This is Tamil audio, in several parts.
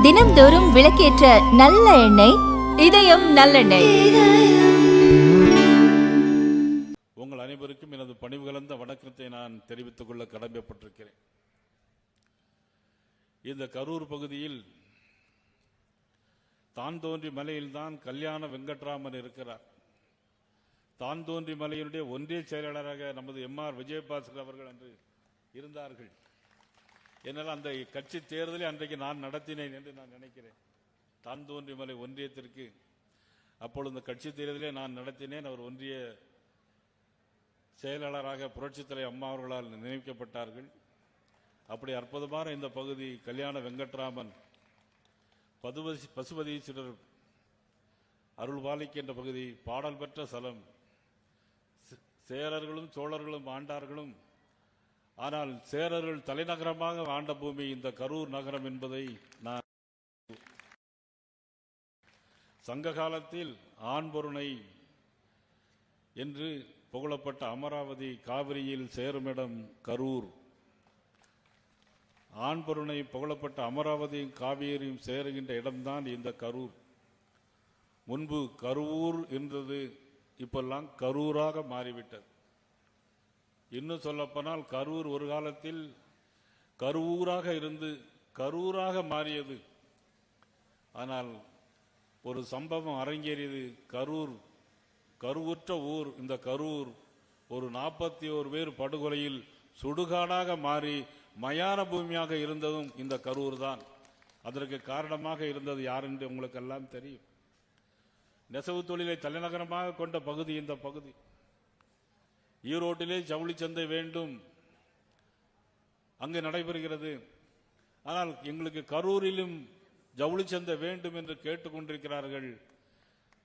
தினம்தோறும் விளக்கேற்ற நல்ல எண்ணெய் இதயம் நல்லெண்ணெய். உங்கள் அனைவருக்கும் எனது பணிவு கலந்த வணக்கத்தை நான் தெரிவித்துக் கொள்ள கடமைப்பட்டிருக்கிறேன். இந்த கரூர் பகுதியில் தான்தோன்றி மலையில்தான் கல்யாண வெங்கட்ராமன் இருக்கிறார். தான்தோன்றி மலையினுடைய ஒன்றிய செயலாளராக நமது எம்ஆர் விஜயபாஸ்கர் அவர்கள் அன்று இருந்தார்கள். என்னால் அந்த கட்சி தேர்தலை அன்றைக்கு நான் நடத்தினேன் என்று நான் நினைக்கிறேன். தான்தோன்றி மலை ஒன்றியத்திற்கு அப்பொழுது இந்த கட்சி தேர்தலை நான் நடத்தினேன். அவர் ஒன்றிய செயலாளராக புரட்சித்தலை அம்மா அவர்களால் நியமிக்கப்பட்டார்கள். அப்படி அற்புதமான இந்த பகுதி கல்யாண வெங்கட்ராமன் பசுபதீஸ்வரர் அருள்பாலிக்கின்ற பகுதி, பாடல் பெற்ற ஸ்தலம். சேரர்களும் சோழர்களும் ஆண்டார்களும், ஆனால் சேரர்கள் தலைநகரமாக ஆண்ட பூமி இந்த கரூர் நகரம் என்பதை நான் சங்க காலத்தில் ஆண்பொருணை என்று புகழப்பட்ட அமராவதி காவிரியில் சேருமிடம் கரூர். ஆண்பொருணை புகழப்பட்ட அமராவதியும் காவிரியும் சேருகின்ற இடம்தான் இந்த கரூர். முன்பு கரூர் என்றது இப்பெல்லாம் கரூராக மாறிவிட்டது. இன்னும் சொல்லப்போனால் கரூர் ஒரு காலத்தில் கரூராக இருந்து கரூராக மாறியது. ஆனால் ஒரு சம்பவம் அரங்கேறியது. கருவுற்ற ஊர் இந்த கரூர் ஒரு 41 பேர் படுகொலையில் சுடுகாடாக மாறி மயான பூமியாக இருந்ததும் இந்த கரூர் தான். அதற்கு காரணமாக இருந்தது யார் என்று உங்களுக்கு எல்லாம் தெரியும். நெசவு தொழிலை தலைநகரமாக கொண்ட பகுதி இந்த பகுதி. ஈரோட்டிலே ஜவுளி சந்தை வேண்டும், அங்கு நடைபெறுகிறது. ஆனால் எங்களுக்கு கரூரிலும் ஜவுளி சந்தை வேண்டும் என்று கேட்டுக்கொண்டிருக்கிறார்கள்.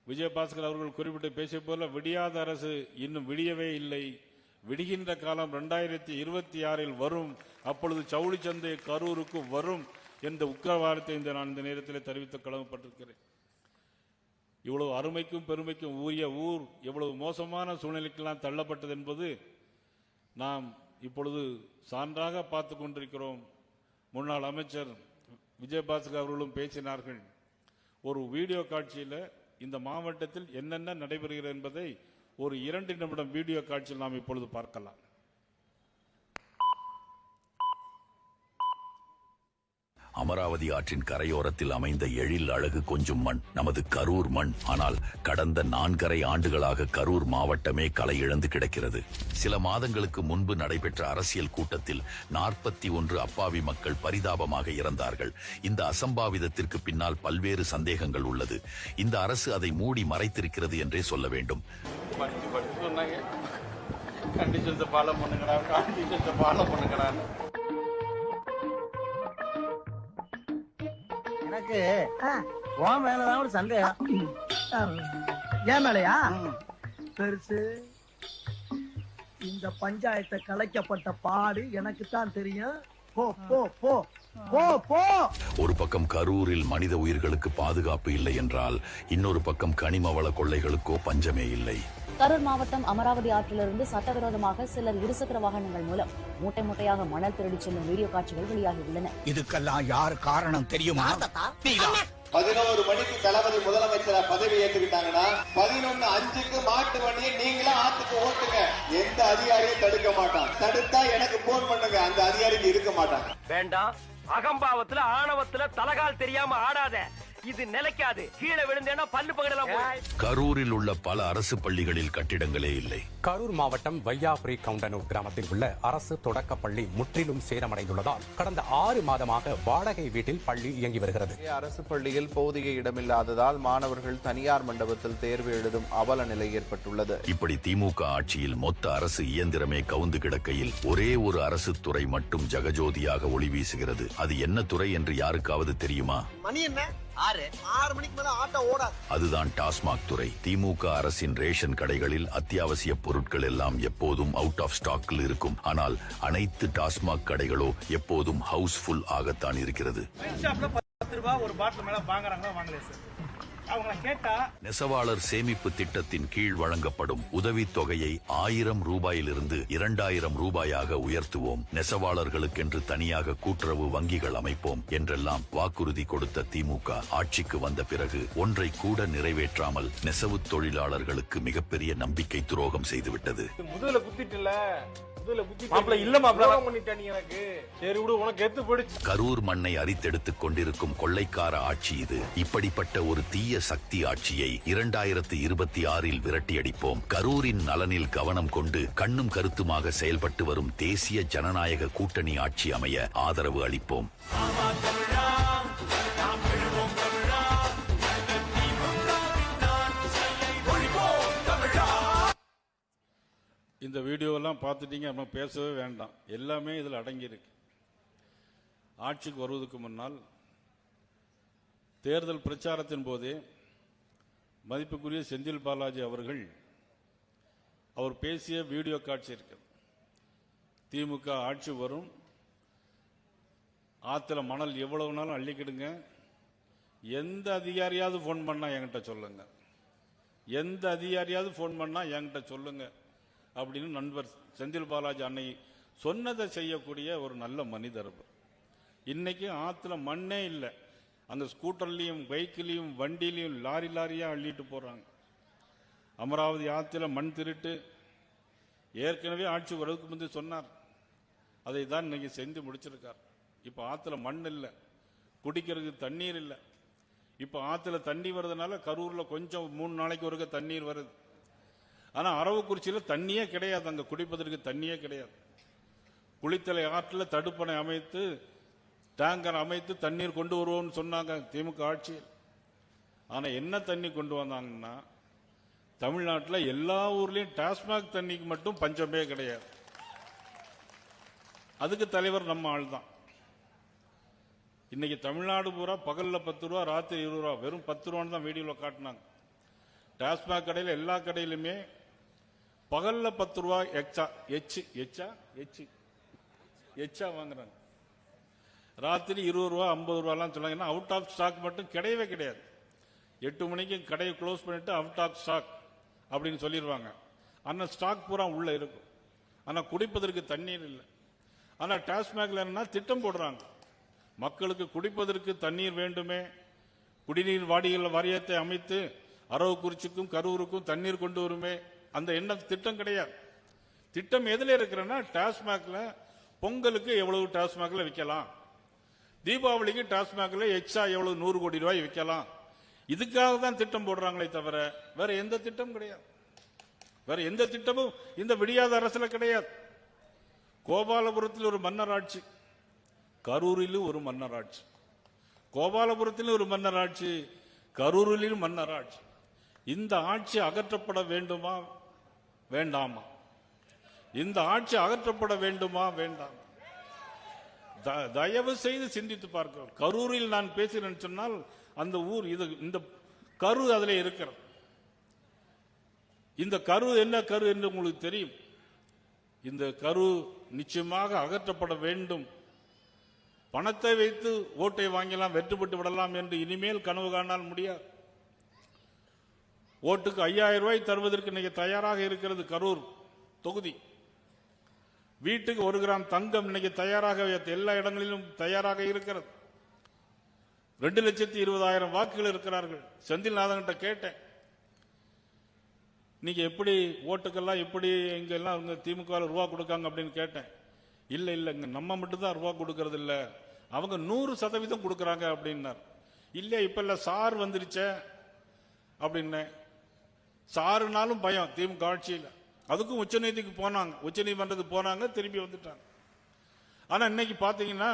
விஜயபாஸ்கர் அவர்கள் குறிப்பிட்டு பேசிய போல விடியாத அரசு இன்னும் விடியவே இல்லை. விடுகின்ற காலம் 2026 வரும். அப்பொழுது ஜவுளி சந்தை கரூருக்கு வரும் என்ற உத்தரவாதத்தை நான் இந்த நேரத்தில் தெரிவித்து கடமைப்பட்டிருக்கிறேன். இவ்வளவு அருமைக்கும் பெருமைக்கும் உரிய ஊர் எவ்வளவு மோசமான சூழ்நிலைக்கெல்லாம் தள்ளப்பட்டது என்பது நாம் இப்பொழுது சான்றாக பார்த்து கொண்டிருக்கிறோம். முன்னாள் அமைச்சர் விஜயபாஸ்கர் அவர்களும் பேசினார்கள். ஒரு வீடியோ காட்சியில் இந்த மாவட்டத்தில் என்னென்ன நடைபெறுகிறது என்பதை ஒரு 2 நிமிடம் வீடியோ காட்சியில் நாம் இப்பொழுது பார்க்கலாம். அமராவதி ஆற்றின் கரையோரத்தில் அமைந்த எழில் அழகு கொஞ்சும் மண் நமது கரூர் மண். ஆனால் கடந்த 4.5 ஆண்டுகளாக கரூர் மாவட்டமே களை இழந்து கிடக்கிறது. சில மாதங்களுக்கு முன்பு நடைபெற்ற அரசியல் கூட்டத்தில் 41 அப்பாவி மக்கள் பரிதாபமாக இறந்தார்கள். இந்த அசம்பாவிதத்திற்கு பின்னால் பல்வேறு சந்தேகங்கள் உள்ளது. இந்த அரசு அதை மூடி மறைத்திருக்கிறது என்றே சொல்ல வேண்டும். எனக்கு உன் மேலதான் ஒரு சந்தேகம். ஏன் மேலையா பெருசு? இந்த பஞ்சாயத்தை கலைக்கப்பட்ட பாடு எனக்கு தான் தெரியும். போ போ போ போ போ. ஒரு பக்கம் கரூரில் மனித உயிர்களுக்கு பாதுகாப்பு இல்லை என்றால் இன்னொரு பக்கம் கனிம வள கொள்ளைகளுக்கோ பஞ்சமே இல்லை. கரூர் மாவட்டம் அமராவதி ஆற்றிலிருந்து சட்டவிரோதமாக சிலர் இருசக்கர வாகனங்கள் மூலம் மூட்டை மூட்டையாக மணல் திருடி செல்லும் வீடியோ காட்சிகள் வெளியாகி உள்ளன. இதுக்கெல்லாம் யார் காரணம் தெரியுமா? 11 மணிக்கு தளபதி முதலமைச்சரா பதவி ஏற்றுக்கிட்டாங்கன்னா 11:05க்கு மாட்டு வண்டியை நீங்களே ஆத்துக்கு ஓட்டுங்க. எந்த அதிகாரியும் தடுக்க மாட்டான். தடுத்தா எனக்கு போன் பண்ணுங்க, அந்த அதிகாரிக்கு இருக்க மாட்டான். வேண்டாம், அகம்பாவத்துல ஆணவத்துல தலகால் தெரியாம ஆடாத. இது நிலைக்காது. கீழே விழுந்தேன்னா பல்லு பகடலாம். கரூரில் உள்ள பல அரசு பள்ளிகளில் கட்டிடங்களே இல்லை. கரூர் மாவட்டம் வையாபுரி கவுண்டனூர் கிராமத்தில் உள்ள அரசு தொடக்கப்பள்ளி முற்றிலும் சேதமடைந்துள்ளதால் கடந்த 6 மாதமாக வாடகை வீட்டில் பள்ளி இயங்கி வருகிறது. அரசு பள்ளியில் போதிய இடமில்லாததால் மாணவர்கள் தனியார் மண்டபத்தில் தேர்வு எழுதும் அவல நிலை ஏற்பட்டுள்ளது. இப்படி திமுக ஆட்சியில் மொத்த அரசு இயந்திரமே கவுந்து கிடக்கையில் ஒரே ஒரு அரசு துறை மட்டும் ஜகஜோதியாக ஒளி வீசுகிறது. அது என்ன துறை என்று யாருக்காவது தெரியுமா? மணி என்ன? 6 மணிக்கு மேல ஆட்டோ ஓடாது. அதுதான் டாஸ்மாக் துறை. திமுக அரசின் ரேஷன் கடைகளில் அத்தியாவசிய பொருட்கள் எல்லாம் எப்போதும் அவுட் ஆஃப் ஸ்டாக்கில் இருக்கும். ஆனால் அனைத்து டாஸ்மாக் கடைகளோ எப்போதும் ஹவுஸ்ஃபுல் ஆகத்தான் இருக்கிறது. ரூபாய் ஒரு பாட்டில் மேல வாங்குறாங்களா வாங்கலையா சார்? நெசவாளர் சேமிப்பு திட்டத்தின் கீழ் வழங்கப்படும் உதவித் தொகையை 1000 ரூபாயிலிருந்து 2000 ரூபாயாக உயர்த்துவோம், நெசவாளர்களுக்கென்று தனியாக கூட்டுறவு வங்கிகள் அமைப்போம் என்றெல்லாம் வாக்குறுதி கொடுத்த திமுக ஆட்சிக்கு வந்த பிறகு ஒன்றை கூட நிறைவேற்றாமல் நெசவு தொழிலாளர்களுக்கு மிகப்பெரிய நம்பிக்கை துரோகம் செய்துவிட்டது. கரூர் மண்ணை அரித்தெடுத்துக் கொண்டிருக்கும் கொள்ளைக்கார ஆட்சி இது. இப்படிப்பட்ட ஒரு தீய சக்தி ஆட்சியை 2026 விரட்டியடிப்போம். கரூரின் நலனில் கவனம் கொண்டு கண்ணும் கருத்துமாக செயல்பட்டு வரும் தேசிய ஜனநாயக கூட்டணி ஆட்சி அமைய ஆதரவு அளிப்போம். இந்த வீடியோவெல்லாம் பார்த்துட்டீங்க, நம்ம பேசவே வேண்டாம், எல்லாமே இதில் அடங்கியிருக்கு. ஆட்சிக்கு வருவதற்கு முன்னால் தேர்தல் பிரச்சாரத்தின் போதே மதிப்புக்குரிய செந்தில் பாலாஜி அவர்கள் அவர் பேசிய வீடியோ காட்சி இருக்கிறது. திமுக ஆட்சி வரும், ஆற்றுல மணல் எவ்வளவு நாளும் அள்ளிக்கிடுங்க, எந்த அதிகாரியாவது ஃபோன் பண்ணா என்கிட்ட சொல்லுங்க, எந்த அதிகாரியாவது ஃபோன் பண்ணா என்கிட்ட சொல்லுங்க அப்படின்னு நண்பர் செந்தில் பாலாஜி அன்னை சொன்னதை செய்யக்கூடிய ஒரு நல்ல மனிதர். இன்னைக்கு ஆற்றுல மண்ணே இல்லை, அந்த ஸ்கூட்டர்லையும் பைக்கிலையும் வண்டிலையும் லாரியா அள்ளிட்டு போறாங்க. அமராவதி ஆற்றுல மண் திருட்டு ஏற்கனவே ஆட்சி வரதுக்கு முந்தைய சொன்னார், அதை தான் இன்னைக்கு செஞ்சு முடிச்சிருக்கார். இப்போ ஆற்றுல மண் இல்லை, குடிக்கிறதுக்கு தண்ணீர் இல்லை. இப்போ ஆற்றுல தண்ணி வர்றதுனால கரூரில் கொஞ்சம் 3 நாளைக்கு ஒருக்க தண்ணீர் வருது. ஆனால் அரவக்குறிச்சியில் தண்ணியே கிடையாது, அங்கே குடிப்பதற்கு தண்ணியே கிடையாது. குளித்தலை ஆற்றில் தடுப்பணை அமைத்து டேங்கர் அமைத்து தண்ணீர் கொண்டு வருவோம்னு சொன்னாங்க திமுக ஆட்சியில். ஆனால் என்ன தண்ணி கொண்டு வந்தாங்கன்னா, தமிழ்நாட்டில் எல்லா ஊர்லேயும் டாஸ்மாக் தண்ணிக்கு மட்டும் பஞ்சமே கிடையாது. அதுக்கு தலைவர் நம்ம ஆள் தான். இன்னைக்கு தமிழ்நாடு பூரா பகல்ல 10 ரூபா, ராத்திரி 20 ரூபா, வெறும் 10 ரூபான்னு தான் வீடியோவில் காட்டினாங்க. டாஸ்மாக் கடையில் எல்லா கடையிலுமே பகல்ல 10 ரூபா எச்சா வாங்குறாங்க, ராத்திரி 20 ரூபா 50 ரூபாலாம் சொன்னாங்க. அவுட் ஆஃப் ஸ்டாக் மட்டும் கிடையவே கிடையாது. 8 மணிக்கு கடையை க்ளோஸ் பண்ணிட்டு அவுட் ஆஃப் ஸ்டாக் அப்படின்னு சொல்லிடுவாங்க. ஆனால் ஸ்டாக் பூரா உள்ள இருக்கும், ஆனால் குடிப்பதற்கு தண்ணீர் இல்லை. ஆனால் டாஸ்மாக்ல என்ன திட்டம் போடுறாங்க, மக்களுக்கு குடிப்பதற்கு தண்ணீர் வேண்டுமே, குடிநீர் வாடிகள் வாரியத்தை அமைத்து அரவக்குறிச்சிக்கும் கரூருக்கும் தண்ணீர் கொண்டு வருமே, அந்த என்ன திட்டம் கிடையாது. திட்டம் எதுல இருக்கிறன்னா, டாஸ்மாக்ல பொங்கலுக்கு எவ்வளவு டாஸ்மாக்ல விற்கலாம், தீபாவளிக்கு டாஸ்மாக்ல எக்ஸ்ட்ரா எவ்வளவு 100 கோடி ரூபாய் விற்கலாம், இதுக்காக தான் திட்டம் போடுறாங்களே தவிர வேற எந்த திட்டம் கிடையாது. வேற எந்த திட்டமும் இந்த விடியாத அரசுல கிடையாது. கோபாலபுரத்தில் ஒரு மன்னர் ஆட்சி, கரூரிலும் ஒரு மன்னர் ஆட்சி, கோபாலபுரத்திலும் ஒரு மன்னர் ஆட்சி, கரூரிலும் மன்னர் ஆட்சி. இந்த ஆட்சி அகற்றப்பட வேண்டுமா வேண்டாமா? இந்த ஆட்சி அகற்றப்பட வேண்டுமா வேண்டாம்? தயவு செய்து சிந்தித்து பார்க்க. கரூரில் நான் பேசுகிறேன் சொன்னால் அந்த ஊர் இது, இந்த கரு அதில் இருக்கிறது. இந்த கரு என்ன கரு என்று உங்களுக்கு தெரியும். இந்த கரு நிச்சயமாக அகற்றப்பட வேண்டும். பணத்தை வைத்து ஓட்டை வாங்கலாம், வெற்றுப்பட்டு விடலாம் என்று இனிமேல் கனவு காணால் முடியாது. ஓட்டுக்கு 5000 ரூபாய் தருவதற்கு இன்னைக்கு தயாராக இருக்கிறது கரூர் தொகுதி. வீட்டுக்கு 1 கிராம் தங்கம் இன்னைக்கு தயாராக எல்லா இடங்களிலும் தயாராக இருக்கிறது. 2,20,000 வாக்குகள் இருக்கிறார்கள். செந்தில்நாதன்கிட்ட கேட்டேன், நீங்க எப்படி ஓட்டுக்கெல்லாம் எப்படி எங்கெல்லாம் திமுக ரூபா கொடுக்காங்க அப்படின்னு கேட்டேன். இல்ல இங்க நம்ம மட்டும் தான் ரூபா கொடுக்கறது இல்ல, அவங்க 100% கொடுக்கறாங்க அப்படின்னார். இல்ல இப்ப இல்ல சார் வந்துருச்ச அப்படின்னு. சாருனாலும் பயம் திமுக ஆட்சியில். அதுக்கும் உச்சநீதிமன்றத்துக்கு போனாங்க, திரும்பி வந்துட்டாங்க. ஆனா இன்னைக்கு பாத்தீங்கன்னா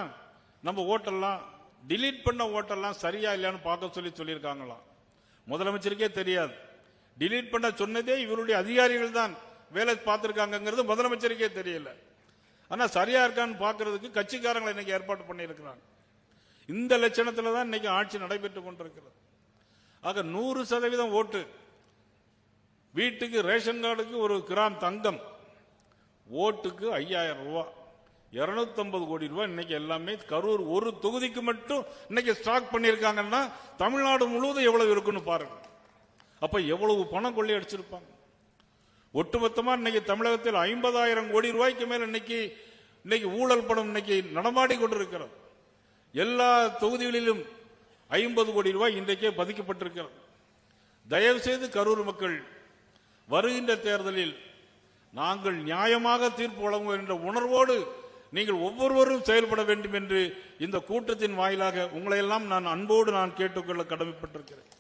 நம்ம ஓட்டெல்லாம் டிலீட் பண்ண ஓட்டெல்லாம் சரியா இல்லையான்னு பார்க்க சொல்லியிருக்காங்களாம். முதலமைச்சருக்கே தெரியாது. டிலீட் பண்ண சொன்னதே இவருடைய அதிகாரிகள் தான் வேலை பார்த்திருக்காங்கிறது முதலமைச்சருக்கே தெரியல. ஆனா சரியா இருக்கான்னு பாக்குறதுக்கு கட்சிக்காரங்களை இன்னைக்கு ஏற்பாடு பண்ணி இருக்கிறாங்க. இந்த லட்சணத்துல தான் இன்னைக்கு ஆட்சி நடைபெற்றுக் கொண்டிருக்கிறது. ஆக 100% ஓட்டு, வீட்டுக்கு ரேஷன் கார்டுக்கு 1 கிராம் தங்கம், ஓட்டுக்கு 5000 ரூபாய். 250 கோடி ரூபாய் இன்னைக்கு எல்லாமே கரூர் ஒரு தொகுதிக்கு மட்டும் இன்னைக்கு ஸ்டாக் பண்ணியிருக்காங்கன்னா தமிழ்நாடு முழுவதும் எவ்வளவு இருக்குன்னு பாருங்க. அப்ப எவ்வளவு பணம் கொள்ளையடிச்சிருப்பாங்க. ஒட்டுமொத்தமா இன்னைக்கு தமிழகத்தில் 50,000 கோடி ரூபாய்க்கு மேல இன்னைக்கு ஊழல் பணம் இன்னைக்கு நடமாடி கொண்டிருக்கிறது. எல்லா தொகுதிகளிலும் 50 கோடி ரூபாய் இன்றைக்கே பதிக்கப்பட்டிருக்கிறது. தயவு செய்து கரூர் மக்கள் வருகின்ற தேர்தலில் நாங்கள் நியாயமாக தீர்ப்பு வழங்குவோம் என்ற உணர்வோடு நீங்கள் ஒவ்வொருவரும் செயல்பட வேண்டும் என்று இந்த கூட்டத்தின் வாயிலாக உங்களை எல்லாம் நான் அன்போடு நான் கேட்டுக்கொள்ள கடமைப்பட்டிருக்கிறேன்.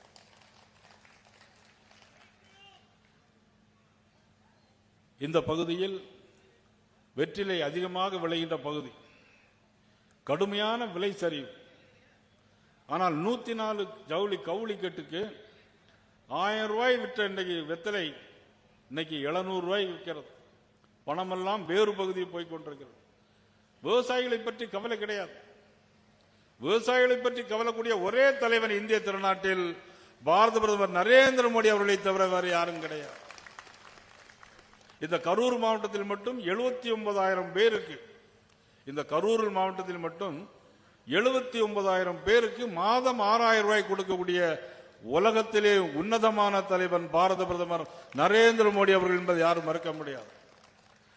இந்த பகுதியில் வெற்றிலை அதிகமாக விளைகின்ற பகுதி, கடுமையான விலை சரிவு. ஆனால் 104 ஜவுளி கவுளி கட்டுக்கு 1000 ரூபாய் விற்ற இன்றைக்கு வெத்தலை இன்னைக்கு 700 ரூபாய் விற்கிறது. பணமெல்லாம் வேறு பகுதியில் போய் கொண்டிருக்கிறது. விவசாயிகளை பற்றி கவலை கிடையாது. விவசாயிகளை பற்றி கவலைக்கூடிய ஒரே தலைவன் இந்திய திருநாட்டில் பாரத பிரதமர் நரேந்திர மோடி அவர்களை தவிர வேறு யாரும் கிடையாது. இந்த கரூர் மாவட்டத்தில் மட்டும் 79,000 பேருக்கு, இந்த கரூர் மாவட்டத்தில் மட்டும் 79,000 பேருக்கு மாதம் 6,000 ரூபாய் கொடுக்கக்கூடிய உலகத்திலே உன்னதமான தலைவன் பாரத பிரதமர் நரேந்திர மோடி அவர்கள் என்பதை யாரும் மறக்க முடியாது.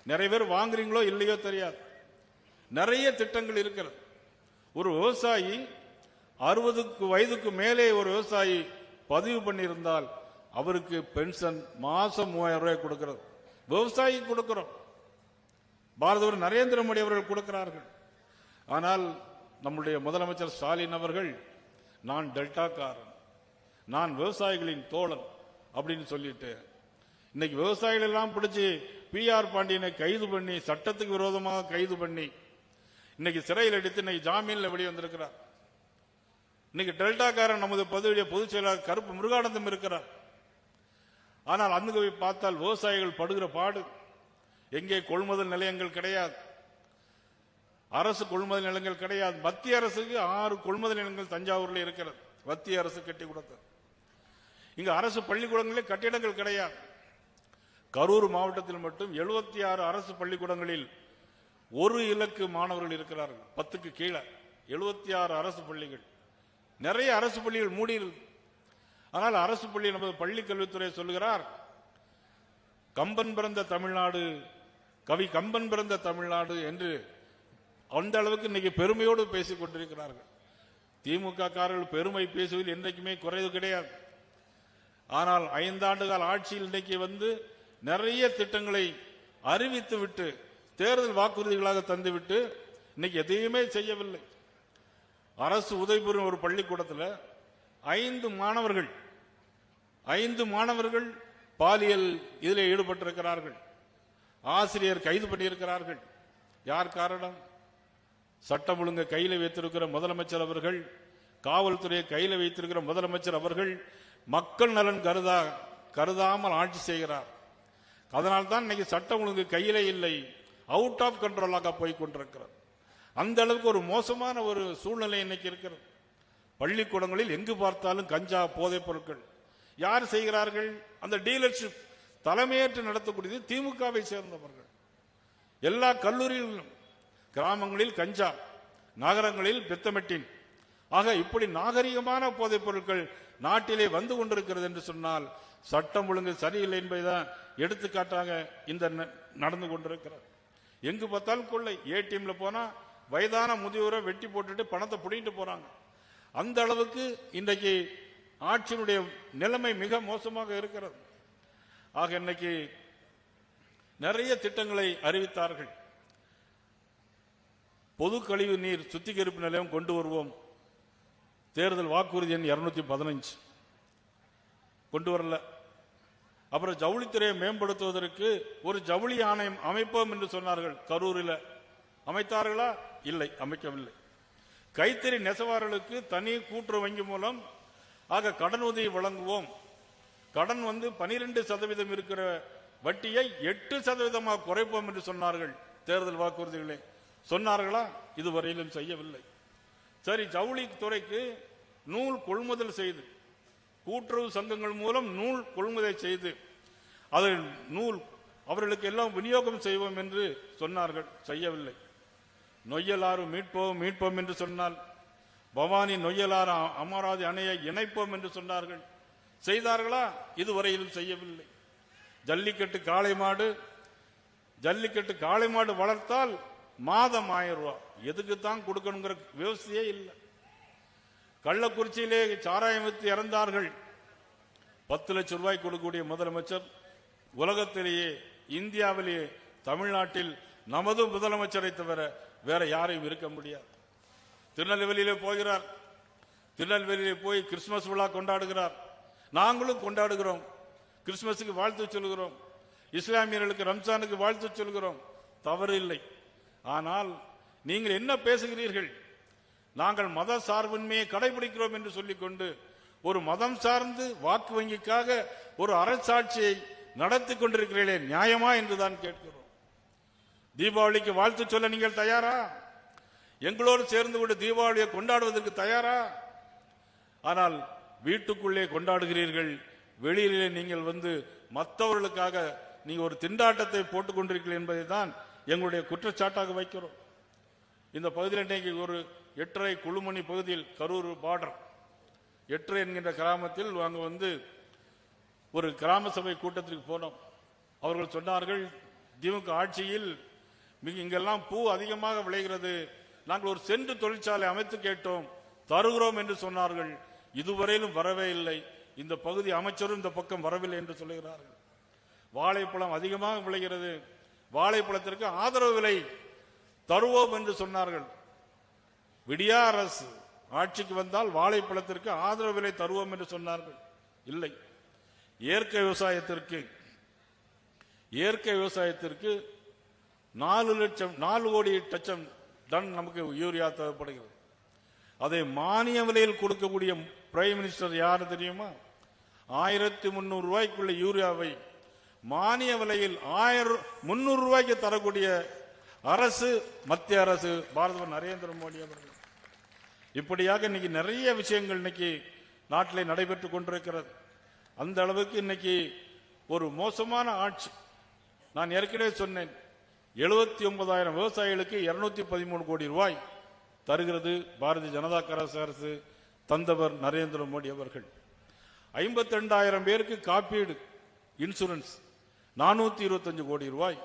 நிறைய பேர் வாங்குறீங்களோ இல்லையோ தெரியாது. நிறைய திட்டங்கள் இருக்கிறது. ஒரு விவசாயி 60 வயதுக்கு மேலே ஒரு விவசாயி பதிவு பண்ணியிருந்தால் அவருக்கு பென்ஷன் மாசம் 3,000 ரூபாய் கொடுக்கிறது. விவசாயி கொடுக்கிறோம், பாரத நரேந்திர மோடி அவர்கள் கொடுக்கிறார்கள். ஆனால் நம்முடைய முதலமைச்சர் ஸ்டாலின் அவர்கள் நான் டெல்டாக்காரன், நான் விவசாயிகளின் தோழன் அப்படின்னு சொல்லிட்டு இன்னைக்கு விவசாயிகள் எல்லாம் பிடிச்சி PR பாண்டியனை கைது பண்ணி, சட்டத்துக்கு விரோதமாக கைது பண்ணி இன்னைக்கு சிறையில் அடித்து இன்னைக்கு ஜாமீன்ல வெளியே வந்திருக்கிறார். இன்னைக்கு டெல்டாக்காரன் நமது பதவியுடைய பொதுச் செயலாளர் கருப்பு முருகானந்தம் இருக்கிறார். ஆனால் அங்கு போய் பார்த்தால் விவசாயிகள் படுகிற பாடு. எங்கே கொள்முதல் நிலையங்கள் கிடையாது, அரசு கொள்முதல் நிலையங்கள் கிடையாது. மத்திய அரசுக்கு 6 கொள்முதல் நிலையங்கள் தஞ்சாவூரில் இருக்கிறது, மத்திய அரசு கட்டி கொடுத்தது. இங்கு அரசு பள்ளிக்கூடங்களில் கட்டிடங்கள் கிடையாது. கரூர் மாவட்டத்தில் மட்டும் 76 அரசு பள்ளிக்கூடங்களில் ஒரு இலக்கு மாணவர்கள் இருக்கிறார்கள். 10க்கு கீழே 76 அரசு பள்ளிகள். நிறைய அரசு பள்ளிகள் மூடி இருக்கு. ஆனால் அரசு பள்ளி நமது பள்ளி கல்வித்துறை சொல்லுகிறார், கம்பன் பிறந்த தமிழ்நாடு, கவி கம்பன் பிறந்த தமிழ்நாடு என்று அந்த அளவுக்கு இன்னைக்கு பெருமையோடு பேசிக் கொண்டிருக்கிறார்கள். திமுக காரர்கள் பெருமை பேசுவதில் என்றைக்குமே குறைவு கிடையாது. ஆனால் 5 ஆண்டுகால ஆட்சியில் இன்னைக்கு வந்து நிறைய திட்டங்களை அறிவித்து விட்டு தேர்தல் வாக்குறுதிகளாக தந்துவிட்டு இன்னைக்கு எதையுமே செய்யவில்லை. அரசு உதவி பெறும் ஒரு பள்ளிக்கூடத்தில் 5 மாணவர்கள் பாலியல் இதில் ஈடுபட்டிருக்கிறார்கள். ஆசிரியர் கைது பண்ணியிருக்கிறார்கள். யார் காரணம்? சட்டம் ஒழுங்கு கையில் வைத்திருக்கிற முதலமைச்சர் அவர்கள், காவல்துறையை கையில் வைத்திருக்கிற முதலமைச்சர் அவர்கள் மக்கள் நலன் கருதாமல் ஆட்சி செய்கிறார். அதனால்தான் இன்னைக்கு சட்டம் ஒழுங்கு கையிலே இல்லை, அவுட் ஆஃப் கண்ட்ரோலாக போய் கொண்டிருக்கிறது. அந்த அளவுக்கு ஒரு மோசமான ஒரு சூழ்நிலை இன்னைக்கு இருக்கிறது. பள்ளிக்கூடங்களில் எங்கு பார்த்தாலும் கஞ்சா, போதைப் பொருட்கள். யார் செய்கிறார்கள்? அந்த டீலர்ஷிப் தலைமையேற்று நடத்தக்கூடியது திமுகவை சேர்ந்தவர்கள். எல்லா கல்லூரிகளிலும் கிராமங்களில் கஞ்சா, நகரங்களில் பெத்தமெட்டின். ஆக இப்படி நாகரிகமான போதைப் பொருட்கள் நாட்டிலே வந்து கொண்டிருக்கிறது என்று சொன்னால் சட்டம் ஒழுங்கு சரியில்லை என்பதுதான் எடுத்துக்காட்டாக இந்த நடந்து கொண்டிருக்கிறது. எங்கு பார்த்தாலும் கொள்ளை. ஏடிஎம்ல போனா வயதான முதியோரை வெட்டி போட்டுட்டு பணத்தை புடிங்கிட்டு போறாங்க. அந்த அளவுக்கு இன்றைக்கு ஆட்சியினுடைய நிலைமை மிக மோசமாக இருக்கிறது. ஆக இன்னைக்கு நிறைய திட்டங்களை அறிவித்தார்கள். பொது கழிவு நீர் சுத்திகரிப்பு நிலையம் கொண்டு வருவோம். தேர்தல் வாக்குறுதி எண் 215 கொண்டு வரல. அப்புறம் ஜவுளித்துறையை மேம்படுத்துவதற்கு ஒரு ஜவுளி ஆணையம் அமைப்போம் என்று சொன்னார்கள். கரூரில் அமைத்தார்களா? இல்லை, அமைக்கவில்லை. கைத்தறி நெசவாளர்களுக்கு தனி கூட்டுறவு வங்கி மூலம் ஆக கடன் உதவி வழங்குவோம். கடன் 12% இருக்கிற வட்டியை 8% குறைப்போம் என்று சொன்னார்கள். தேர்தல் வாக்குறுதிகளை சொன்னார்களா? இதுவரையிலும் செய்யவில்லை. சரி, ஜவுளி துறைக்கு நூல் கொள்முதல் செய்து கூட்டுறவு சங்கங்கள் மூலம் நூல் கொள்முதல் செய்து அதை நூல் அவர்களுக்கு எல்லாம் விநியோகம் செய்வோம் என்று சொன்னார்கள். செய்யவில்லை. நொய்யலாறு மீட்போம் மீட்போம் என்று சொன்னால் பவானி நொய்யலாறு அமராவதி அணையை இணைப்போம் என்று சொன்னார்கள். செய்தார்களா? இதுவரையிலும் செய்யவில்லை. ஜல்லிக்கட்டு காளை மாடு வளர்த்தால் மாதம் 1000 ரூபாய். எதுக்கு தான் கொடுக்கணுங்கிற விவசாயே இல்லை. கள்ளக்குறிச்சியிலே சாராயம் வித்து இறந்தார்கள். 10 லட்சம் ரூபாய் கொடுக்கக்கூடிய முதலமைச்சர் உலகத்திலேயே, இந்தியாவிலேயே, தமிழ்நாட்டில் நமது முதலமைச்சரை தவிர வேற யாரையும் இருக்க முடியாது. திருநெல்வேலியிலே போகிறார். திருநெல்வேலியிலே போய் கிறிஸ்துமஸ் விழா கொண்டாடுகிறார். நாங்களும் கொண்டாடுகிறோம். கிறிஸ்துமஸுக்கு வாழ்த்து சொல்கிறோம். இஸ்லாமியர்களுக்கு ரம்ஜானுக்கு வாழ்த்து சொல்கிறோம். தவறு இல்லை. ஆனால் நீங்கள் என்ன பேசுகிறீர்கள்? நாங்கள் மத சார்பின்மையை கடைபிடிக்கிறோம் என்று சொல்லிக்கொண்டு ஒரு மதம் சார்ந்து வாக்கு வங்கிக்காக ஒரு அரசாட்சியை நடத்தி கொண்டிருக்கிறீர்களே, நியாயமா என்றுதான் கேட்கிறோம். தீபாவளிக்கு வாழ்த்து சொல்ல நீங்கள் தயாரா? எங்களோடு சேர்ந்து கொண்டு தீபாவளியை கொண்டாடுவதற்கு தயாரா? ஆனால் வீட்டுக்குள்ளே கொண்டாடுகிறீர்கள். வெளியிலே நீங்கள் மற்றவர்களுக்காக நீங்க ஒரு திண்டாட்டத்தை போட்டுக் கொண்டிருக்கிறீர்கள் என்பதை தான் எங்களுடைய குற்றச்சாட்டாக வைக்கிறோம். இந்த பகுதியில் இன்றைக்கு ஒரு 8:30 குழுமணி பகுதியில் கரூர் பார்டர் 8 என்கின்ற கிராமத்தில் அங்கு ஒரு கிராம சபை கூட்டத்திற்கு போனோம். அவர்கள் சொன்னார்கள், திமுக ஆட்சியில் இங்கெல்லாம் பூ அதிகமாக விளைகிறது, நாங்கள் ஒரு சென்று தொழிற்சாலை அமைத்து கேட்டோம், தருகிறோம் என்று சொன்னார்கள். இதுவரையிலும் வரவே இல்லை. இந்த பகுதி அமைச்சரும் இந்த பக்கம் வரவில்லை என்று சொல்லுகிறார்கள். வாழைப்பழம் அதிகமாக விளைகிறது, வாழைப்பழத்திற்கு ஆதரவு விலை தருவோம் என்று சொன்னார்கள். விடியா அரசு ஆட்சிக்கு வந்தால் வாழைப்பழத்திற்கு ஆதரவு விலை தருவோம் என்று சொன்னார்கள். இல்லை. இயற்கை விவசாயத்திற்கு 4 கோடி லட்சம் டன் நமக்கு யூரியா தேவைப்படுகிறது. அதை மானிய விலையில் கொடுக்கக்கூடிய பிரைம் மினிஸ்டர் யாரு தெரியுமா? 1300 ரூபாய்க்குள்ள யூரியாவை மானிய விலையில் 1300 ரூபாய்க்கு தரக்கூடிய அரசு மத்திய அரசு, பாரத நரேந்திர மோடி அவர்கள். இப்படியாக இன்னைக்கு நிறைய விஷயங்கள் இன்னைக்கு நாட்டிலே நடைபெற்றுக் கொண்டிருக்கிறது. அந்த அளவுக்கு இன்னைக்கு ஒரு மோசமான ஆட்சி. நான் ஏற்கனவே சொன்னேன், 79,000 விவசாயிகளுக்கு 213 கோடி ரூபாய் தருகிறது பாரதிய ஜனதா அரசு, தந்தவர் நரேந்திர மோடி அவர்கள். 52,000 பேருக்கு காப்பீடு இன்சூரன்ஸ் 425 கோடி ரூபாய்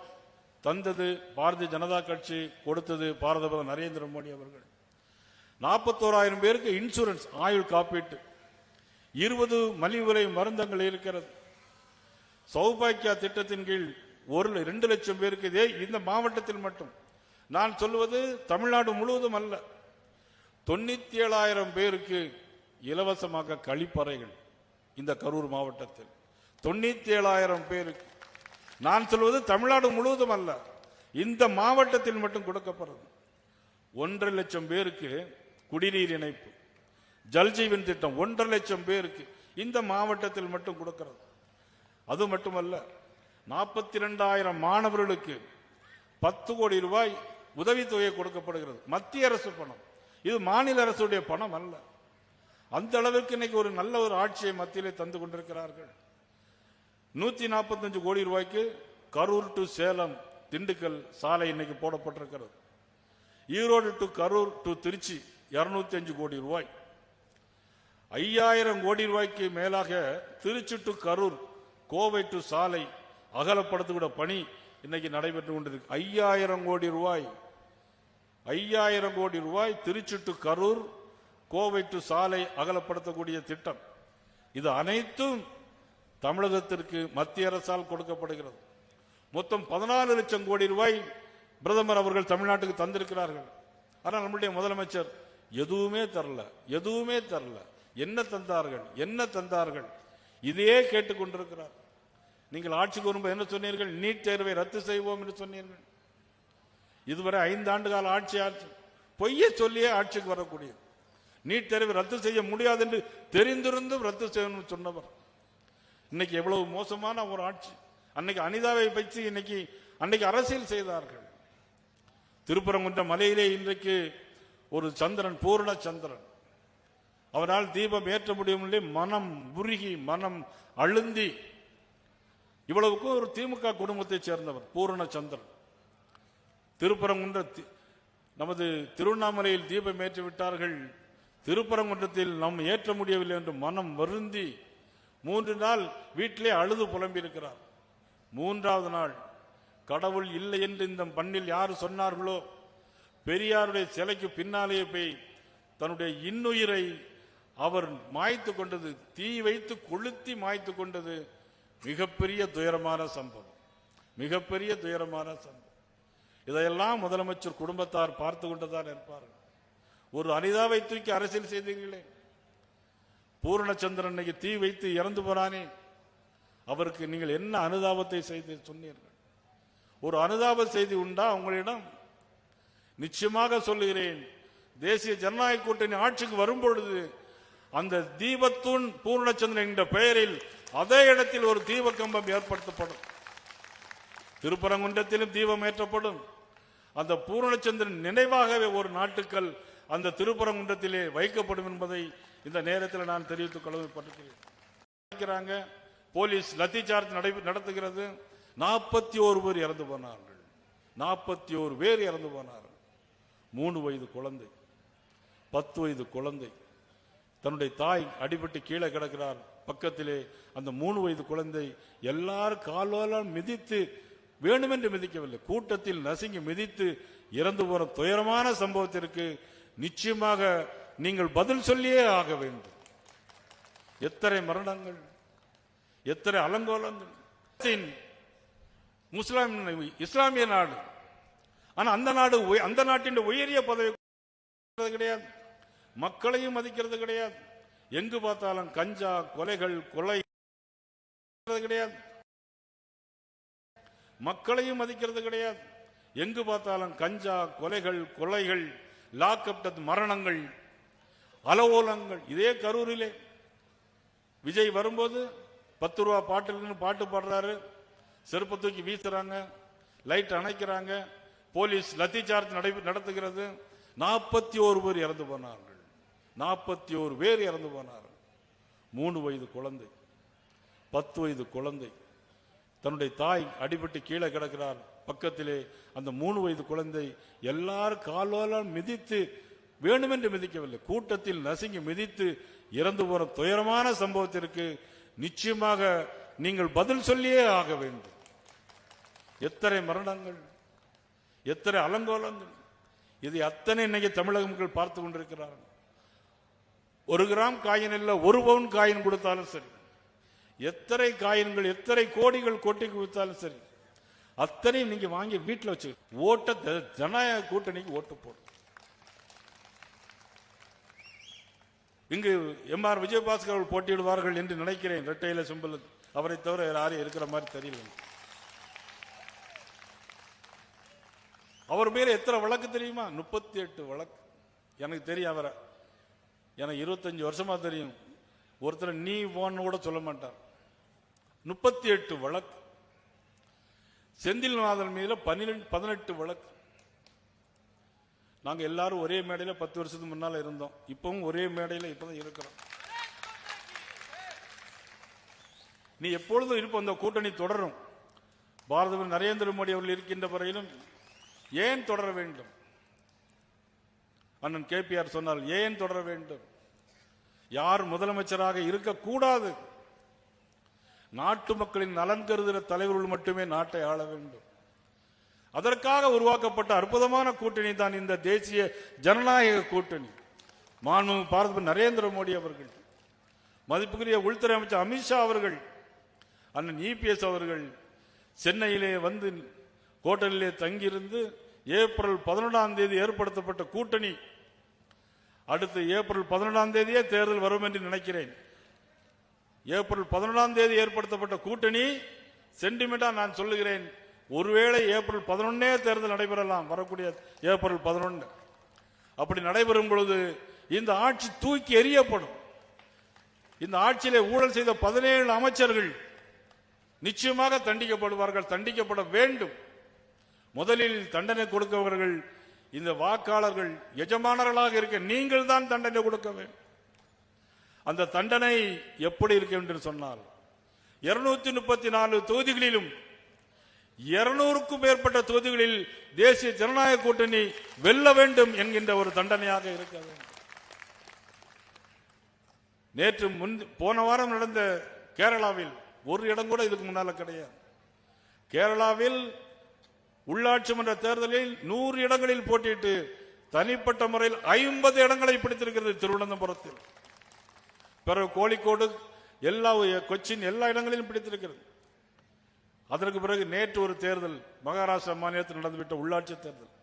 தந்தது பாரதிய ஜனதா கட்சி, கொடுத்தது பாரத நரேந்திர மோடி அவர்கள். 41,000 பேருக்கு இன்சூரன்ஸ் ஆயுள் காப்பீட்டு, 20 மலிவு விலை மருந்தங்கள் இருக்கிறது. சௌபாக்கியா திட்டத்தின் கீழ் 2 லட்சம் பேருக்கு, இதே இந்த மாவட்டத்தில் மட்டும், நான் சொல்வது தமிழ்நாடு முழுவதும் அல்ல, 97,000 பேருக்கு இலவசமாக கழிப்பறைகள் இந்த கரூர் மாவட்டத்தில். 97,000 பேருக்கு. நான் சொல்வது தமிழ்நாடு முழுவதும் அல்ல, இந்த மாவட்டத்தில் மட்டும் கொடுக்கப்படுறது. 1.5 லட்சம் பேருக்கு குடிநீர் இணைப்பு, ஜல்ஜீவன் திட்டம் 1.5 லட்சம் பேருக்கு இந்த மாவட்டத்தில் மட்டும் கொடுக்கிறது. அது மட்டுமல்ல, 42,000 மாணவர்களுக்கு 10 கோடி ரூபாய் உதவித்தொகை கொடுக்கப்படுகிறது. மத்திய அரசு பணம், இது மாநில அரசுடைய பணம் அல்ல. அந்த அளவுக்கு இன்னைக்கு ஒரு நல்ல ஒரு ஆட்சியை மத்தியிலே தந்து கொண்டிருக்கிறார்கள். 145 கோடி ரூபாய்க்கு கரூர் டு சேலம் திண்டுக்கல் சாலை இன்னைக்கு போடப்பட்டிருக்கிறது. ஈரோடு டு கரூர் டு திருச்சி 205 கோடி ரூபாய். 5,000 கோடி ரூபாய்க்கு மேலாக திருச்சி டு கரூர், கோவை டு சாலை அகலப்படுத்துகிற பணி இன்னைக்கு நடைபெற்று கொண்டிருக்கு. 5,000 கோடி ரூபாய், 5,000 கோடி ரூபாய் திருச்சி டு கரூர், கோவை டு சாலை அகலப்படுத்தக்கூடிய திட்டம். இது அனைத்தும் தமிழகத்திற்கு மத்திய அரசால் கொடுக்கப்படுகிறது. மொத்தம் 14 லட்சம் கோடி ரூபாய் பிரதமர் அவர்கள் தமிழ்நாட்டுக்கு தந்திருக்கிறார்கள். ஆனால் நம்முடைய முதலமைச்சர் எதுவுமே தரல. என்ன தந்தார்கள்? இதையே கேட்டுக் கொண்டிருக்கிறார். நீங்கள் ஆட்சிக்கு வரும்போது என்ன சொன்னீர்கள்? நீட் தேர்வை ரத்து செய்வோம் என்று சொன்னீர்கள். இதுவரை 5 ஆண்டு கால ஆட்சி பொய்யை சொல்லியே ஆட்சிக்கு வரக்கூடிய நீட் தேர்வை ரத்து செய்ய முடியாது என்று தெரிந்திருந்தும் ரத்து செய்யணும்னு சொன்னவர். இன்னைக்கு எவ்வளவு மோசமான ஒரு ஆட்சி. அன்னைக்கு அனிதாவை வைத்து அன்னைக்கு அரசியல் செய்தார்கள். திருப்பரங்குன்ற மலையிலே இன்றைக்கு ஒரு சந்திரன், பூரண சந்திரன், அவரால் தீபம் ஏற்ற முடியவில்லை. மனம் உருகி, மனம் அழுந்தி, இவ்வளவுக்கும் ஒரு திமுக குடும்பத்தைச் சேர்ந்தவர் பூரண சந்திரன். திருப்பரங்குன்ற நமது திருவண்ணாமலையில் தீபம் ஏற்றி விட்டார்கள், திருப்பரங்குன்றத்தில் நாம் ஏற்ற முடியவில்லை என்று மனம் வருந்தி 3 நாள் வீட்டிலே அழுது புலம்பி இருக்கிறார். 3வது நாள் கடவுள் இல்லை என்று இந்த மண்ணில் யார் சொன்னார்களோ பெரியாருடைய சிலைக்கு பின்னாலேயே போய் தன்னுடைய இன்னுயிரை அவர் மாய்த்து கொண்டது, தீ வைத்து கொளுத்தி மாய்த்து கொண்டது மிகப்பெரிய துயரமான சம்பவம், மிகப்பெரிய துயரமான சம்பவம். இதையெல்லாம் முதலமைச்சர் குடும்பத்தார் பார்த்து கொண்டுதான் இருப்பார்கள். ஒரு அனிதாவை தூக்கி அரசியல் செய்தீர்களே, பூரணச்சந்திரன் இன்னைக்கு தீ வைத்து இறந்து போறானே, அவருக்கு நீங்கள் என்ன அனுதாபத்தை செய்து சொன்னீர்கள்? ஒரு அனுதாப செய்தி உண்டா உங்களிடம்? நிச்சயமாக சொல்லுகிறேன், தேசிய ஜனநாயக கூட்டணி ஆட்சிக்கு வரும்பொழுது அந்த தீபத்தூண் பூர்ணச்சந்திரன் என்ற பெயரில் அதே இடத்தில் ஒரு தீப கம்பம் ஏற்படுத்தப்படும். திருப்பரங்குன்றத்திலும் தீபம் ஏற்றப்படும். அந்த பூர்ணச்சந்திரன் நினைவாகவே ஒரு நாட்டுக்கள் அந்த திருப்பரங்குன்றத்திலே வைக்கப்படும் என்பதை இந்த நேரத்தில் நான் தெரிவித்துக் கொள்ளப்படுகிறேன். போலீஸ் லத்தி சார்ஜ் நடத்துகிறது. 41 பேர் இறந்து போனார்கள். 41 பேர் இறந்து போனார்கள். 3 வயது குழந்தை, 10 வயது குழந்தை, தன்னுடைய தாய் அடிபட்டு கீழே கிடக்கிறார். பக்கத்திலே அந்த 3 வயது குழந்தை எல்லாரும் காலால் மிதித்து, வேண்டுமென்று மிதிக்கவில்லை, கூட்டத்தில் நசுங்கி மிதித்து இறந்து போன துயரமான சம்பவத்திற்கு நிச்சயமாக நீங்கள் பதில் சொல்லியே ஆக வேண்டும். எத்தனை மரணங்கள், எத்தனை அலங்கோலங்கள். இஸ்லாமிய நாடு, ஆனா அந்த நாட்டின் உயரிய பதவி கிடையாது, மக்களையும் மதிக்கிறது கிடையாது. எங்கு பார்த்தாலும் கஞ்சா, கொலைகள், கொலை கிடையாது, மக்களையும் மதிக்கிறது கிடையாது. எங்கு பார்த்தாலும் கஞ்சா, கொலைகள், கொலைகள், லாக்அப் மரணங்கள், அலவோலங்கள். இதே கரூரிலே விஜய் வரும்போது 10 ரூபா பாட்டில் பாட்டு பாடுறாரு, செருப்பு தூக்கி வீசுறாங்க, லைட் அணைக்கிறாங்க, போலீஸ் லத்தி சார்ஜ் நடத்துகிறது. 41 பேர் இறந்து போனார்கள். 41 பேர் இறந்து போனார்கள். 3 வயது குழந்தை, 10 வயது குழந்தை, தன்னுடைய தாய் அடிபட்டு கீழே கிடக்கிறார். பக்கத்திலே அந்த 3 வயது குழந்தை எல்லாரும் காலால் மிதித்து, வேண்டுமென்று மிதிக்கவில்லை, கூட்டத்தில் நசுங்கி மிதித்து இறந்து போன துயரமான சம்பவத்திற்கு நிச்சயமாக நீங்கள் பதில் சொல்லியே ஆக வேண்டும். எத்தனை மரணங்கள், எத்தனை அலங்கோலங்கள். இது அத்தனை இன்னைக்கு தமிழக மக்கள் பார்த்து கொண்டிருக்கிறார்கள். 1 கிராம் காயின் இல்ல, 1 பவுன் காயின் கொடுத்தாலும் சரி, எத்தனை காயின்கள், எத்தனை கோடிகள் கொட்டி கொடுத்தாலும் சரி, அத்தனை நீங்க வாங்கி வீட்டில் வச்சு ஓட்ட ஜனநாயக கூட்டணிக்கு ஓட்டு போடும். இங்கு எம்ஆர் விஜயபாஸ்கர் அவர்கள் போட்டியிடுவார்கள் என்று நினைக்கிறேன். இரட்டையில சிம்பல், அவரை தவிர யாரும் இருக்கிற மாதிரி தெரியல. அவர் மேல எத்தனை வழக்கு தெரியுமா? 38 வழக்கு. எனக்கு தெரியும் அவரை, எனக்கு 25 வருஷமா தெரியும். ஒருத்தர் நீ போன்னு கூட சொல்ல மாட்டார். 38 வழக்கு. செந்தில்நாதன் மீதுல 18 வழக்கு. நாங்க எல்லாரும் ஒரே மேடையில 10 வருஷத்துக்கு முன்னால இருந்தோம். இப்பவும் ஒரே மேடையில இப்பதான் இருக்கிறோம். நீ எப்பொழுதும் இருப்ப, அந்த கூட்டணி தொடரும். பாரத நரேந்திர மோடி அவர்கள் இருக்கின்ற வரையிலும் ஏன் தொடர வேண்டும்? அண்ணன் கேபிஆர் சொன்னால் ஏன் தொடர வேண்டும்? யார் முதலமைச்சராக இருக்கக்கூடாது? நாட்டு மக்களின் நலன் கருதுகிற தலைவர்கள் மட்டுமே நாட்டை ஆள வேண்டும். அதற்காக உருவாக்கப்பட்ட அற்புதமான கூட்டணி தான் இந்த தேசிய ஜனநாயக கூட்டணி. மாண்புமிகு பாரத நரேந்திர மோடி அவர்கள், மதிப்புக்குரிய உள்துறை அமைச்சர் அமித்ஷா அவர்கள், அண்ணன் இபிஎஸ் அவர்கள் சென்னையிலே வந்து ஹோட்டலிலே தங்கியிருந்து ஏப்ரல் 11ஆம் தேதி ஏற்படுத்தப்பட்ட கூட்டணி. அடுத்து ஏப்ரல் 11ஆம் தேதியே தேர்தல் வரும் என்று நினைக்கிறேன். ஏப்ரல் 11ஆம் தேதி ஏற்படுத்தப்பட்ட கூட்டணி சென்டிமெண்டா நான் சொல்லுகிறேன், ஒருவேளை ஏப்ரல் 11 தேர்தல் நடைபெறலாம். வரக்கூடிய ஏப்ரல் 11 அப்படி நடைபெறும் பொழுது இந்த ஆட்சி தூக்கி எறியப்படும். இந்த ஆட்சியிலே ஊழல் செய்த 17 அமைச்சர்கள் நிச்சயமாக தண்டிக்கப்படுவார்கள், தண்டிக்கப்பட வேண்டும். முதலில் தண்டனை கொடுக்கவர்கள் இந்த வாக்காளர்கள், எஜமானர்களாக இருக்க நீங்கள் தான் தண்டனை கொடுக்க வேண்டும். அந்த தண்டனை எப்படி இருக்கு என்று சொன்னால், 234 தொகுதிகளிலும் 200க்கும் மேற்பட்ட தொகுதிகளில் தேசிய ஜனநாயக கூட்டணி வெல்ல வேண்டும் என்கின்ற ஒரு தண்டனையாக இருக்க வேண்டும். நேற்று போன வாரம் நடந்த கேரளாவில் ஒரு இடம் கூட இதுக்கு முன்னால கிடையாது. கேரளாவில் உள்ளாட்சி மன்ற தேர்தலில் 100 இடங்களில் போட்டியிட்டு தனிப்பட்ட முறையில் 50 இடங்களை பிடித்திருக்கிறது திருவனந்தபுரத்தில். பிறகு கோழிக்கோடு, எல்லா கொச்சின் எல்லா இடங்களிலும் பிடித்திருக்கிறது. அதற்கு பிறகு நேற்று ஒரு தேர்தல் மகாராஷ்டிரா மாநிலத்தில் நடந்துவிட்ட உள்ளாட்சி தேர்தல்,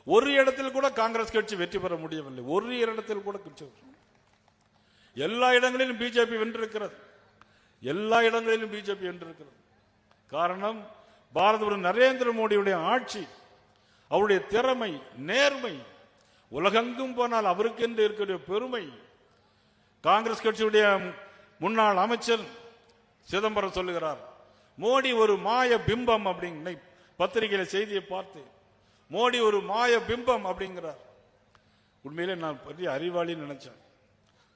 ஒரு இடத்தில் கூட காங்கிரஸ் கட்சி வெற்றி பெற முடியவில்லை. ஒரு இடத்தில் கூட கட்சி, எல்லா இடங்களிலும் பிஜேபி வென்றிருக்கிறது. எல்லா இடங்களிலும் பிஜேபி வென்றிருக்கிறது. காரணம் பாரத நரேந்திர மோடியுடைய ஆட்சி, அவருடைய திறமை, நேர்மை. உலகெங்கும் போனால் அவருக்கு என்று இருக்கிற பெருமை. காங்கிரஸ் கட்சியுடைய முன்னாள் அமைச்சர் சிதம்பரம் சொல்லுகிறார், மோடி ஒரு மாய பிம்பம் அப்படிங்க. பத்திரிகையில செய்தியை பார்த்து மோடி ஒரு மாய பிம்பம் அப்படிங்கிறார். உண்மையிலே நான் பெரிய அறிவாளின்னு நினைச்சேன்,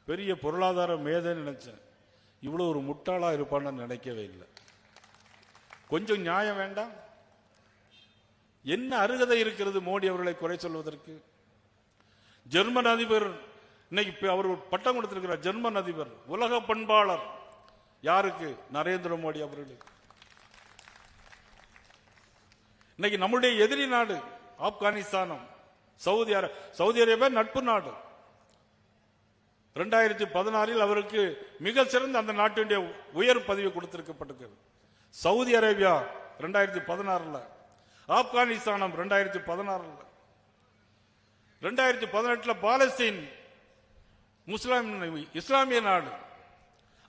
பெரிய பொருளாதார மேதைன்னு நினைச்சேன். இவ்வளவு ஒரு முட்டாளா இருப்பான்னு நினைக்கவே இல்லை. கொஞ்சம் நியாயம் வேண்டாம்? என்ன அருகதை இருக்கிறது மோடி அவர்களை குறை சொல்வதற்கு? ஜெர்மன் அதிபர் இன்னைக்கு அவர் பட்டம் கொடுத்திருக்கிறார். ஜெர்மன் அதிபர் உலக பண்பாளர். யாருக்கு? நரேந்திர மோடி அவர்களுக்கு. இன்னைக்கு நம்முடைய எதிரி நாடு ஆப்கானிஸ்தானம், சவுதி அரேபியா நட்பு நாடு. 2016 அவருக்கு மிக சிறந்த அந்த நாட்டினுடைய உயர் பதவி கொடுத்திருக்கப்பட்டிருக்கிறது. சவுதி அரேபியா 2016, ஆப்கானிஸ்தானம் 2016, 2018 பாலஸ்தீன் இஸ்லாமிய நாடு.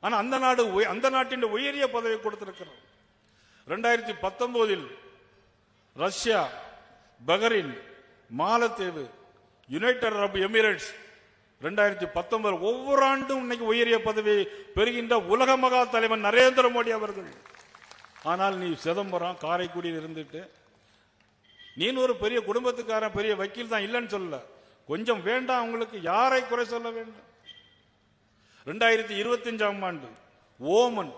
ஆனா அந்த நாட்டின் உயரிய பதவி கொடுத்திருக்கிறது. 2019 ரஷ்யா, பஹ்ரைன், மாலத்தீவு, யுனைடெட் அரபு எமிரேட்ஸ் 2019 ஒவ்வொரு ஆண்டும் இன்னைக்கு உயரிய பதவி பெறுகின்ற உலக மகா தலைவர் நரேந்திர மோடி அவர்கள். ஆனால் நீ சிதம்பரம் காரைக்குடியில் இருந்துட்டு நீ ஒரு பெரிய குடும்பத்துக்காரன், பெரிய வக்கீல் தான், இல்லைன்னு சொல்ல. கொஞ்சம் வேண்டாம் உங்களுக்கு? யாரை குறை சொல்ல வேண்டும்? 2025 ஆண்டு ஓமன்,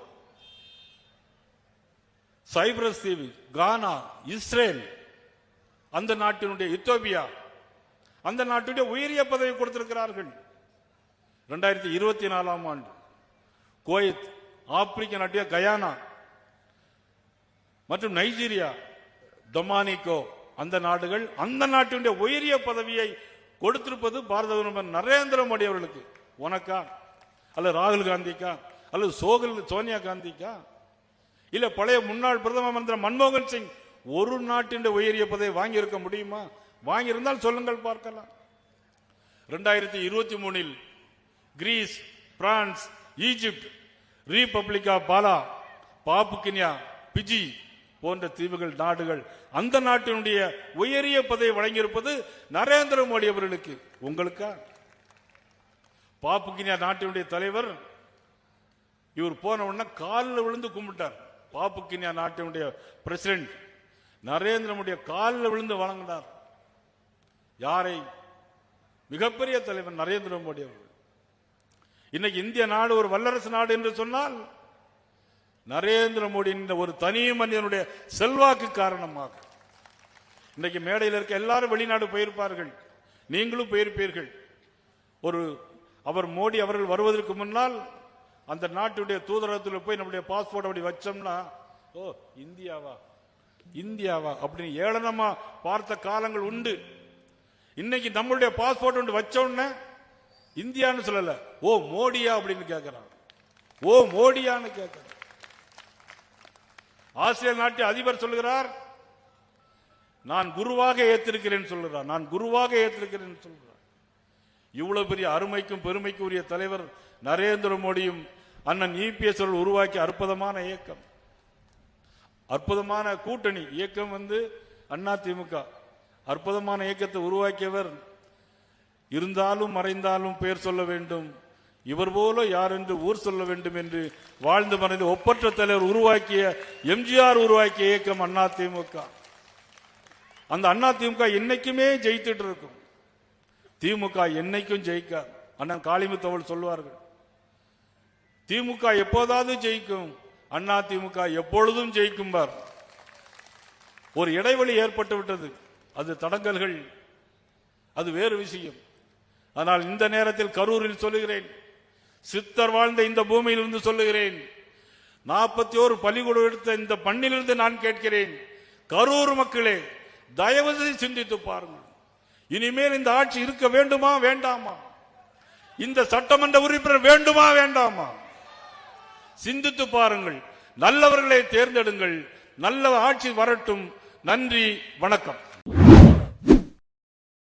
சைப்ரஸ் தீவு, கானா, இஸ்ரேல், அந்த நாட்டினுடைய எத்தியோப்பியா, அந்த நாட்டுடைய உயரிய பதவி கொடுத்திருக்கிறார்கள். 2024 ஆண்டு குவைத், ஆப்பிரிக்க நாட்டிய கயானா மற்றும் நைஜீரியா, டொமானிகோ, அந்த நாடுகள் அந்த நாட்டினுடைய உயரிய பதவியை கொடுத்திருப்பது பாரத பிரதமர் நரேந்திர மோடி அவர்களுக்கு. உனக்கா? அல்ல ராகுல் காந்திக்கா? அல்லது சோனியா காந்திக்கா? இல்ல பழைய முன்னாள் பிரதம மந்திரி மன்மோகன் சிங் ஒரு நாட்டின் உயரிய பதவி வாங்கி இருக்க முடியுமா? வாங்கியிருந்தால் சொல்லுங்கள் பார்க்கலாம். 2023 Greece, France, Egypt, Republic of Palau, Papua New Guinea, Fiji போன்ற தீவுகள் நாடுகள் அந்த நாட்டினுடைய உயரிய பதவி வழங்கியிருப்பது நரேந்திர மோடி அவர்களுக்கு. உங்களுக்கா? பாப்புகினியா நாட்டினுடைய தலைவர் இவர் போன உடனே காலில் விழுந்து கும்பிட்டார். பாப்புகினியா நாட்டினுடைய பிரசிடென்ட் நரேந்திர மோடி காலில் விழுந்து வணங்கினார். யாரை? மிகப்பெரிய தலைவர் நரேந்திர மோடி அவர்கள். இன்னைக்கு இந்திய நாடு ஒரு வல்லரசு நாடு என்று சொன்னால் நரேந்திர மோடி என்ற ஒரு தனி மனிதனுடைய செல்வாக்கு காரணமாக. இன்னைக்கு மேடையில் இருக்க எல்லாரும் வெளிநாடு போயிருப்பார்கள், நீங்களும் போயிருப்பீர்கள். அவர் மோடி அவர்கள் வருவதற்கு முன்னால் அந்த நாட்டுடைய தூதரகத்தில் போய் நம்முடைய பாஸ்போர்ட் அப்படி வச்சோம்னா, ஓ இந்தியாவா இந்தியாவா அப்படின்னு ஏளனமா பார்த்த காலங்கள் உண்டு. இன்னைக்கு நம்மளுடைய பாஸ்போர்ட் ஒன்று வச்ச உடனே இந்தியான்னு சொல்லல, ஓ மோடியா அப்படின்னு கேட்கிறான். ஓ மோடியான்னு கேட்கிறான். ஆஸ்திரேலிய நாட்டின் அதிபர் சொல்லுகிறார், நான் குருவாக ஏற்றிருக்கிறேன் சொல்லுகிறார். நான் குருவாக ஏற்றிருக்கிறேன் சொல்லுகிறார். இவ்வளவு பெரிய அருமைக்கும் பெருமைக்கும் உரிய தலைவர் நரேந்திர மோடியும் அண்ணன் இபிஎஸ் உருவாக்கிய அற்புதமான இயக்கம், அற்புதமான கூட்டணி இயக்கம் அதிமுக. அற்புதமான இயக்கத்தை உருவாக்கியவர். இருந்தாலும் மறைந்தாலும் பெயர் சொல்ல வேண்டும், இவர் போல யார் என்று ஊர் சொல்ல வேண்டும் என்று வாழ்ந்து மறைந்த ஒப்பற்ற தலைவர் உருவாக்கிய எம்ஜிஆர் உருவாக்கிய இயக்கம் அதிமுக. அந்த அதிமுக என்னைக்குமே ஜெயித்துட்டு இருக்கும். திமுக என்னைக்கும் ஜெயிக்க. அண்ணன் காளிமுத்தவள் சொல்வார்கள், திமுக எப்போதாவது ஜெயிக்கும், அதிமுக எப்பொழுதும் ஜெயிக்கும் பார். ஒரு இடைவெளி ஏற்பட்டு விட்டது. அது தடங்கல்கள், அது வேறு விஷயம். ஆனால் இந்த நேரத்தில் கரூரில் சொல்லுகிறேன், சித்தர் வாழ்ந்த இந்த பூமியிலிருந்து சொல்லுகிறேன், 41 பள்ளிக்கூடம் எடுத்த இந்த பண்ணிலிருந்து நான் கேட்கிறேன், கரூர் மக்களே தயவு செய்து சிந்தித்து பாருங்கள். இனிமேல் இந்த ஆட்சி இருக்க வேண்டுமா வேண்டாமா? இந்த சட்டமன்ற உறுப்பினர் வேண்டுமா வேண்டாமா? சிந்தித்து பாருங்கள். நல்லவர்களை தேர்ந்தெடுங்கள். நல்ல ஆட்சி வரட்டும். நன்றி, வணக்கம்.